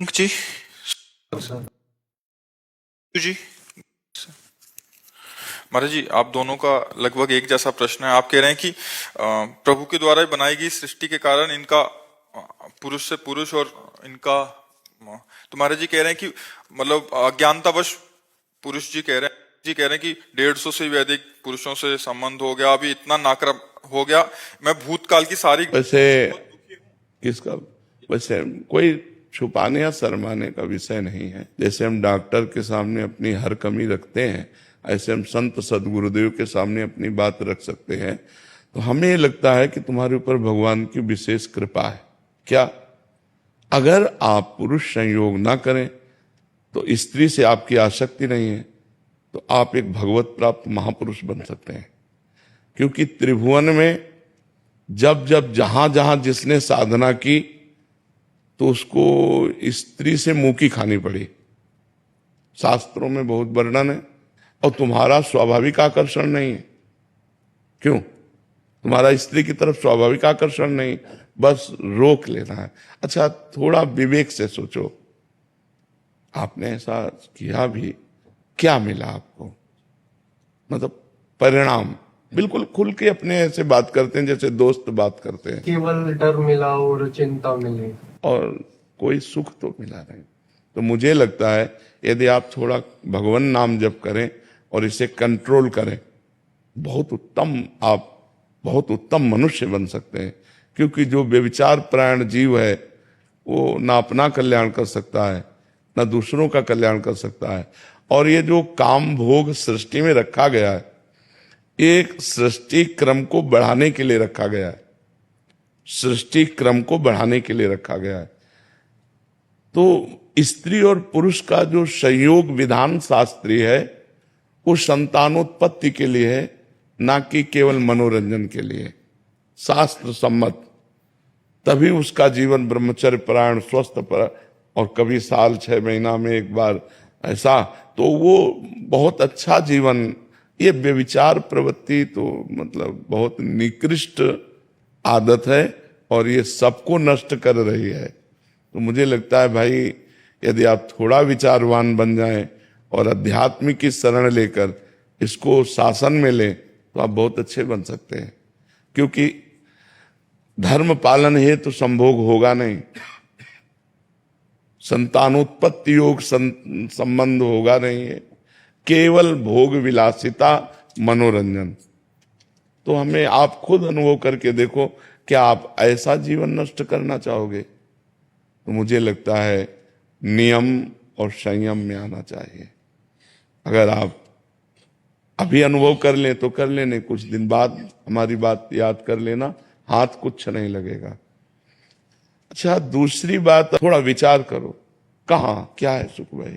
जी जी महाराज जी, आप दोनों का लगभग एक जैसा प्रश्न है। आप कह रहे हैं कि प्रभु के द्वारा ही बनाई गई सृष्टि के कारण इनका पुरुष से पुरुष और इनका तो महाराज जी कह रहे हैं कि मतलब अज्ञानतावश पुरुष जी कह रहे हैं कि 150 से भी अधिक पुरुषों से संबंध हो गया, अभी इतना नाक्रम हो गया। मैं भूतकाल की सारी वैसे किसका वैसे कोई छुपाने या शर्माने का विषय नहीं है। जैसे हम डॉक्टर के सामने अपनी हर कमी रखते हैं, ऐसे हम संत सदगुरुदेव के सामने अपनी बात रख सकते हैं। तो हमें ये लगता है कि तुम्हारे ऊपर भगवान की विशेष कृपा है। क्या अगर आप पुरुष संयोग ना करें तो स्त्री से आपकी आसक्ति नहीं है तो आप एक भगवत प्राप्त महापुरुष बन सकते हैं। क्योंकि त्रिभुवन में जब जब जहां जहां जिसने साधना की तो उसको स्त्री से मुंह की खानी पड़ी। शास्त्रों में बहुत वर्णन है। और तुम्हारा स्वाभाविक आकर्षण नहीं है। क्यों? तुम्हारा स्त्री की तरफ स्वाभाविक आकर्षण नहीं, बस रोक लेना है। अच्छा, थोड़ा विवेक से सोचो, आपने ऐसा किया भी, क्या मिला आपको? मतलब परिणाम बिल्कुल खुल के अपने ऐसे बात करते हैं जैसे दोस्त बात करते हैं। केवल डर मिला और चिंता मिली और कोई सुख तो मिला नहीं। तो मुझे लगता है यदि आप थोड़ा भगवान नाम जप करें और इसे कंट्रोल करें, आप बहुत उत्तम मनुष्य बन सकते हैं। क्योंकि जो व्यभिचार प्राण जीव है वो ना अपना कल्याण कर सकता है ना दूसरों का कल्याण कर सकता है। और ये जो काम भोग सृष्टि में रखा गया है, एक सृष्टि क्रम को बढ़ाने के लिए रखा गया है। सृष्टि क्रम को बढ़ाने के लिए रखा गया है। तो स्त्री और पुरुष का जो संयोग विधान शास्त्रीय है वो संतानोत्पत्ति के लिए है, ना कि केवल मनोरंजन के लिए। शास्त्र सम्मत। तभी उसका जीवन ब्रह्मचर्य परायण स्वस्थ पर, और कभी साल 6 महीना में एक बार ऐसा, तो वो बहुत अच्छा जीवन। ये व्यभिचार प्रवृत्ति तो मतलब बहुत निकृष्ट आदत है और ये सबको नष्ट कर रही है। तो मुझे लगता है भाई, यदि आप थोड़ा विचारवान बन जाएं और अध्यात्म की शरण लेकर इसको शासन में लें तो आप बहुत अच्छे बन सकते हैं। क्योंकि धर्म पालन है तो संभोग होगा नहीं, संतानोत्पत्ति योग संबंध होगा नहीं है, केवल भोग विलासिता मनोरंजन। तो हमें आप खुद अनुभव करके देखो, क्या आप ऐसा जीवन नष्ट करना चाहोगे? तो मुझे लगता है नियम और संयम में आना चाहिए। अगर आप अभी अनुभव कर लें तो कर लेने, कुछ दिन बाद हमारी बात याद कर लेना, हाथ कुछ नहीं लगेगा। अच्छा, दूसरी बात, थोड़ा विचार करो, कहाँ क्या है सुख भाई?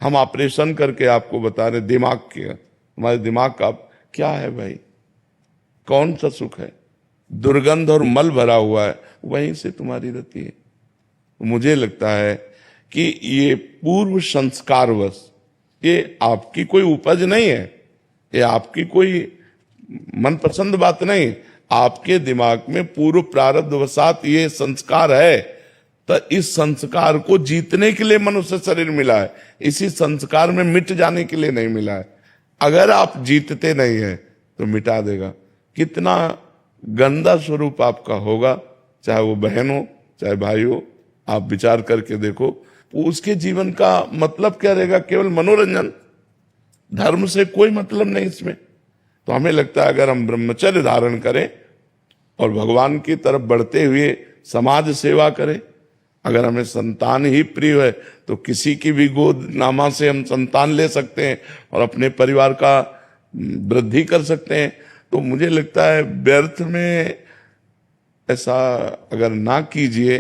हम ऑपरेशन करके आपको बता रहे दिमाग के, हमारे दिमाग का क्या है भाई? कौन सा सुख है? दुर्गंध और मल भरा हुआ है, वहीं से तुम्हारी रति है। तो मुझे लगता है कि ये पूर्व संस्कारवश, ये आपकी कोई उपज नहीं है, ये आपकी कोई मनपसंद बात नहीं। आपके दिमाग में पूर्व प्रारब्ध वसात ये संस्कार है। तो इस संस्कार को जीतने के लिए मनुष्य शरीर मिला है, इसी संस्कार में मिट जाने के लिए नहीं मिला है। अगर आप जीतते नहीं है तो मिटा देगा। कितना गंदा स्वरूप आपका होगा, चाहे वो बहन हो चाहे भाई हो। आप विचार करके देखो, उसके जीवन का मतलब क्या रहेगा? केवल मनोरंजन, धर्म से कोई मतलब नहीं इसमें। तो हमें लगता है अगर हम ब्रह्मचर्य धारण करें और भगवान की तरफ बढ़ते हुए समाज सेवा करें, अगर हमें संतान ही प्रिय है तो किसी की भी गोद नामा से हम संतान ले सकते हैं और अपने परिवार का वृद्धि कर सकते हैं। तो मुझे लगता है व्यर्थ में ऐसा अगर ना कीजिए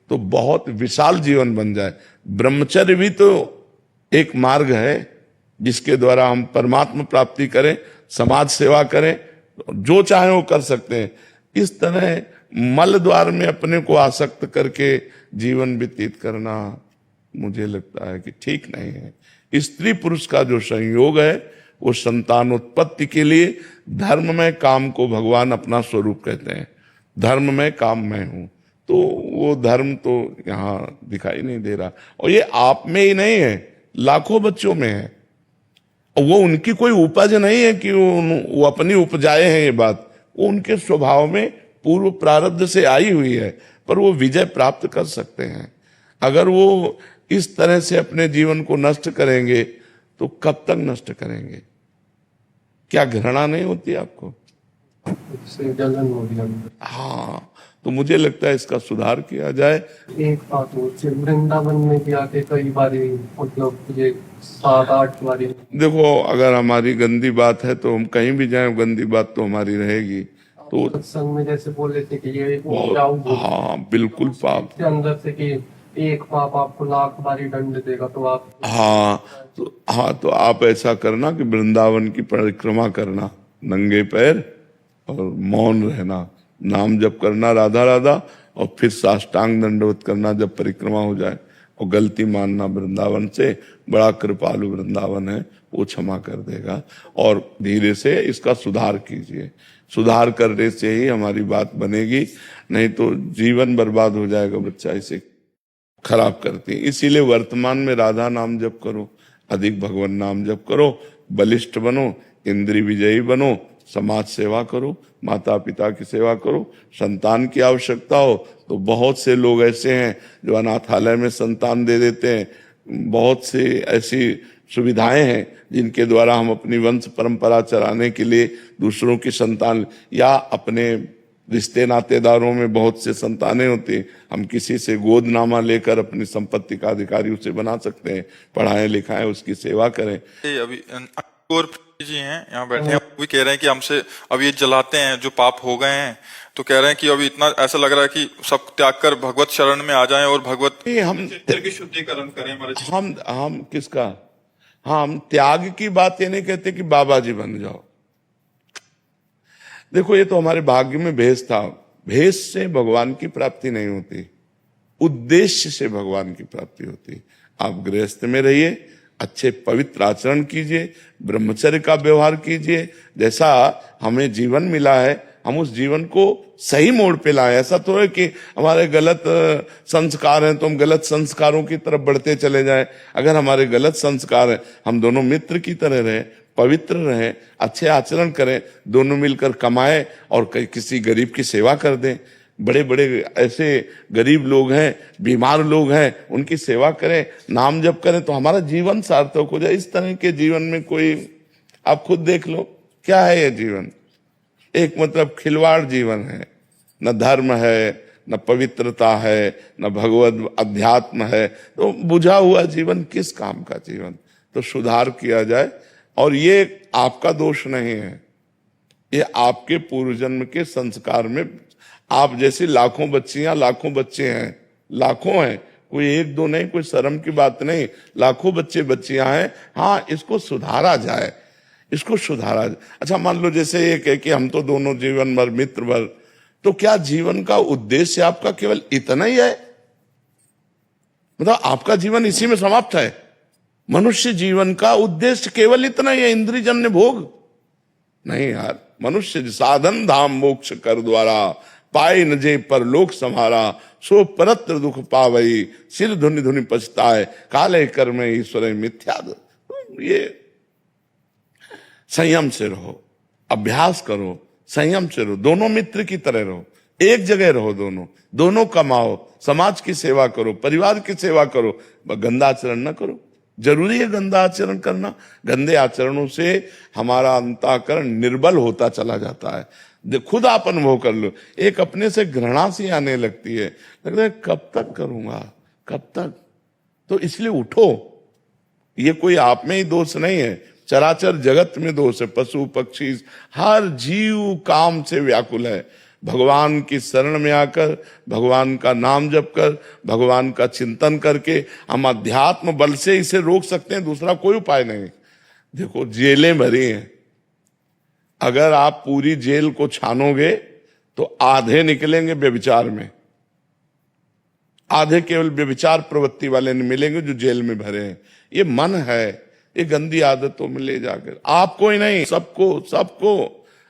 तो बहुत विशाल जीवन बन जाए। ब्रह्मचर्य भी तो एक मार्ग है जिसके द्वारा हम परमात्मा प्राप्ति करें, समाज सेवा करें, जो चाहे वो कर सकते हैं। इस तरह मल द्वार में अपने को आसक्त करके जीवन व्यतीत करना मुझे लगता है कि ठीक नहीं है। स्त्री पुरुष का जो संयोग है वो संतानोत्पत्ति के लिए, धर्म में काम को भगवान अपना स्वरूप कहते हैं। धर्म में काम मैं हूं, तो वो धर्म तो यहाँ दिखाई नहीं दे रहा। और ये आप में ही नहीं है, लाखों बच्चों में है। और वो उनकी कोई उपज नहीं है कि वो अपनी उपजाए हैं, ये बात वो उनके स्वभाव में पूर्व प्रारब्ध से आई हुई है। पर वो विजय प्राप्त कर सकते हैं। अगर वो इस तरह से अपने जीवन को नष्ट करेंगे तो कब तक नष्ट करेंगे? क्या घृणा नहीं होती आपको? इससे जलन हो गया अंदर। हाँ, तो मुझे लगता है इसका सुधार किया जाए। एक बात और से वृंदावन में भी आके कई बारी मतलब ये 7-8 बारी देखो, अगर हमारी गंदी बात है तो हम कहीं भी जाएं, गंदी बात तो हमारी रहेगी। तो सत्संग में जैसे बोले थे कि ये उपजाऊ भूमि हाँ, बिल्कुल पाप। के अंदर से कि एक पाप आपको लाख बारी दंड देगा, तो आप हाँ, तो आप ऐसा करना कि वृंदावन की परिक्रमा करना नंगे पैर और मौन रहना, नाम जप करना राधा राधा, और फिर साष्टांग दंडवत करना जब परिक्रमा हो जाए, और गलती मानना वृंदावन से। बड़ा कृपालु वृंदावन है, वो क्षमा कर देगा। और धीरे से इसका सुधार कीजिए। सुधार करने से ही हमारी बात बनेगी, नहीं तो जीवन बर्बाद हो जाएगा। बच्चा इसे खराब करती है। इसीलिए वर्तमान में राधा नाम जप करो, अधिक भगवान नाम जप करो, बलिष्ठ बनो, इंद्रिय विजयी बनो, समाज सेवा करो, माता पिता की सेवा करो। संतान की आवश्यकता हो तो बहुत से लोग ऐसे हैं जो अनाथालय में संतान दे देते हैं। बहुत से ऐसी सुविधाएं हैं जिनके द्वारा हम अपनी वंश परंपरा चलाने के लिए दूसरों की संतान, या अपने रिश्ते नातेदारों में बहुत से संतानें होती हैं, हम किसी से गोदनामा लेकर अपनी संपत्ति का अधिकारी उसे बना सकते हैं। पढ़ाएं लिखाएं, उसकी सेवा करें। अभी और जी हैं यहाँ बैठे हैं, वो भी कह रहे हैं कि हमसे अब ये जलाते हैं जो पाप हो गए हैं, तो कह रहे हैं कि अभी इतना ऐसा लग रहा है कि सब त्याग कर भगवत शरण में आ जाएं और भगवत हम की शुद्धिकरण करें हमारे। हम किसका, हम त्याग की बात ये नहीं कहते कि बाबा जी बन जाओ। देखो, ये तो हमारे भाग्य में भेष था। भेष से भगवान की प्राप्ति नहीं होती, उद्देश्य से भगवान की प्राप्ति होती। आप गृहस्थ में रहिए, अच्छे पवित्र आचरण कीजिए, ब्रह्मचर्य का व्यवहार कीजिए। जैसा हमें जीवन मिला है, हम उस जीवन को सही मोड़ पे लाएं। ऐसा तो है कि हमारे गलत संस्कार हैं तो हम गलत संस्कारों की तरफ बढ़ते चले जाएं। अगर हमारे गलत संस्कार हैं, हम दोनों मित्र की तरह रहें, पवित्र रहें, अच्छे आचरण करें, दोनों मिलकर कमाएं और किसी गरीब की सेवा कर दें। बड़े बड़े ऐसे गरीब लोग हैं, बीमार लोग हैं, उनकी सेवा करें, नाम जप करें, तो हमारा जीवन सार्थक हो जाए। इस तरह के जीवन में कोई, आप खुद देख लो क्या है ये जीवन। एक मतलब खिलवाड़ जीवन है, न धर्म है, न पवित्रता है, न भगवत अध्यात्म है। तो बुझा हुआ जीवन किस काम का जीवन? तो सुधार किया जाए। और ये आपका दोष नहीं है, ये आपके पूर्व जन्म के संस्कार में। आप जैसी लाखों बच्चियां, लाखों बच्चे हैं, लाखों हैं, कोई एक दो नहीं, कोई शर्म की बात नहीं, लाखों बच्चे बच्चियां हैं। हाँ, इसको सुधारा जाए, इसको सुधारा जाए। अच्छा, मान लो जैसे ये कहे कि हम तो दोनों जीवन भर मित्र भर, तो क्या जीवन का उद्देश्य आपका केवल इतना ही है? मतलब आपका जीवन इसी में समाप्त है? मनुष्य जीवन का उद्देश्य केवल इतना ही है, इंद्रियजन्य भोग? नहीं यार, मनुष्य साधन धाम मोक्ष कर द्वारा, पाए न जे पर लोक समारा, सो परत्र दुख पावई, सिर धुनि धुनि पछताए, काले कर्म ईश्वर मिथ्या। ये संयम से रहो, अभ्यास करो, संयम से रहो, दोनों मित्र की तरह रहो, एक जगह रहो, दोनों कमाओ, समाज की सेवा करो, परिवार की सेवा करो, गंदा आचरण न करो। जरूरी है गंदा आचरण करना? गंदे आचरणों से हमारा अंतःकरण निर्बल होता चला जाता है। खुद आप अनुभव कर लो, एक अपने से घृणा सी आने लगती है, लगता है कब तक करूंगा, कब तक? तो इसलिए उठो। ये कोई आप में ही दोष नहीं है, चराचर जगत में दोष है। पशु पक्षी हर जीव काम से व्याकुल है। भगवान की शरण में आकर, भगवान का नाम जप कर, भगवान का चिंतन करके हम अध्यात्म बल से इसे रोक सकते हैं, दूसरा कोई उपाय नहीं। देखो, जेलें भरी हैं, अगर आप पूरी जेल को छानोगे तो आधे निकलेंगे व्यभिचार में, आधे केवल व्यभिचार प्रवृत्ति वाले नहीं मिलेंगे जो जेल में भरे हैं। ये मन है, ये गंदी आदतों में ले जाकर आपको ही नहीं, सबको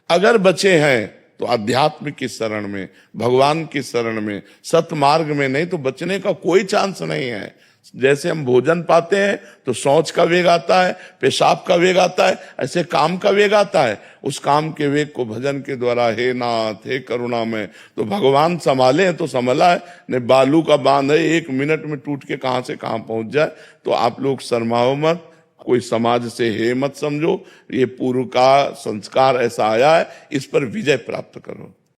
अगर बचे हैं तो अध्यात्म की शरण में, भगवान की शरण में, सतमार्ग में, नहीं तो बचने का कोई चांस नहीं है। जैसे हम भोजन पाते हैं तो शौच का वेग आता है, पेशाब का वेग आता है, ऐसे काम का वेग आता है। उस काम के वेग को भजन के द्वारा, हे नाथ हे करुणा में, तो भगवान संभाले तो संभला है, नहीं बालू का बांध है, 1 मिनट में टूट के कहां से कहां पहुंच जाए। तो आप लोग शर्माओ मत, कोई समाज से हे मत समझो, ये पूर्व का संस्कार ऐसा आया है, इस पर विजय प्राप्त करो।